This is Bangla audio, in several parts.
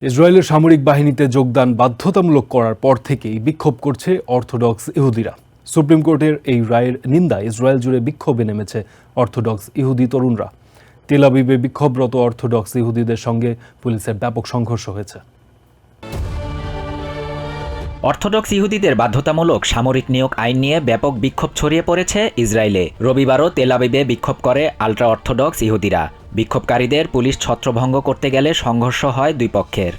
ইসরায়েলের সামরিক বাহিনীতে যোগদান বাধ্যতামূলক করার পর থেকেই বিক্ষোভ করছে অর্থোডক্স ইহুদিরা। সুপ্রিম কোর্টের এই রায়ের নিন্দায় ইসরায়েল জুড়ে বিক্ষোভে নেমেছে অর্থোডক্স ইহুদি তরুণরা। তেল আবিবে বিক্ষোভরত অর্থোডক্স ইহুদিদের সঙ্গে পুলিশের ব্যাপক সংঘর্ষ হয়েছে। অর্থোডক্স ইহুদিদের বাধ্যতামূলক সামরিক নিয়োগ আইন নিয়ে ব্যাপক বিক্ষোভ ছড়িয়ে পড়েছে ইসরায়েলে। রবিবারও তেল আবিবে বিক্ষোভ করে আল্ট্রা অর্থোডক্স ইহুদিরা। বিক্ষোভকারীদের পুলিশ ছত্রভঙ্গ করতে গেলে সংঘর্ষ হয় দুই পক্ষের।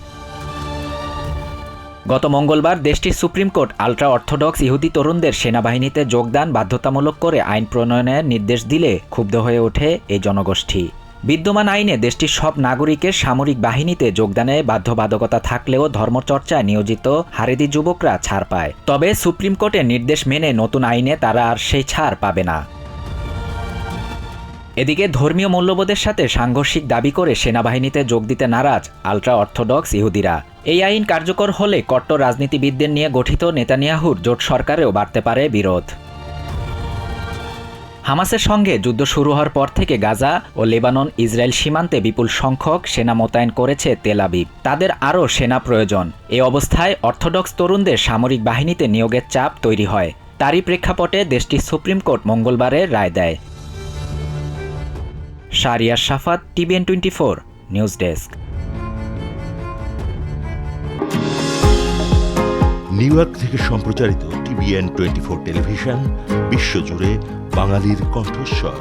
গত মঙ্গলবার দেশটির সুপ্রিম কোর্ট আল্ট্রা অর্থোডক্স ইহুদি তরুণদের সেনাবাহিনীতে যোগদান বাধ্যতামূলক করে আইন প্রণয়নের নির্দেশ দিলে ক্ষুব্ধ হয়ে ওঠে এই জনগোষ্ঠী। বিদ্যমান আইনে দেশটির সব নাগরিকের সামরিক বাহিনীতে যোগদানে বাধ্যবাধকতা থাকলেও ধর্মচর্চায় নিয়োজিত হারেদি যুবকরা ছাড় পায়। তবে সুপ্রিম কোর্টের নির্দেশ মেনে নতুন আইনে তারা আর সেই ছাড় পাবে না। এদিকে ধর্মীয় মূল্যবোধের সাথে সাংঘর্ষিক দাবি করে সেনাবাহিনীতে যোগ দিতে নারাজ আল্ট্রা অর্থোডক্স ইহুদিরা। এই আইন কার্যকর হলে কট্টর রাজনীতিবিদদের নিয়ে গঠিত নেতানিয়াহুর জোট সরকারেও বাড়তে পারে বিরোধ। হামাসের সঙ্গে যুদ্ধ শুরু হওয়ার পর থেকে গাজা ও লেবানন ইসরায়েল সীমান্তে বিপুল সংখ্যক সেনা মোতায়েন করেছে তেল আবিব। তাদের আরও সেনা প্রয়োজন। এ অবস্থায় অর্থোডক্স তরুণদের সামরিক বাহিনীতে নিয়োগের চাপ তৈরি হয়। তারই প্রেক্ষাপটে দেশটির সুপ্রিম কোর্ট মঙ্গলবারে রায় দেয়। শাহরিয়ার শাফাত, TVN 24 news desk. New York থেকে সম্প্রচারিত TVN 24 টেলিভিশন বিশ্বজুড়ে বাঙালির কণ্ঠস্বর।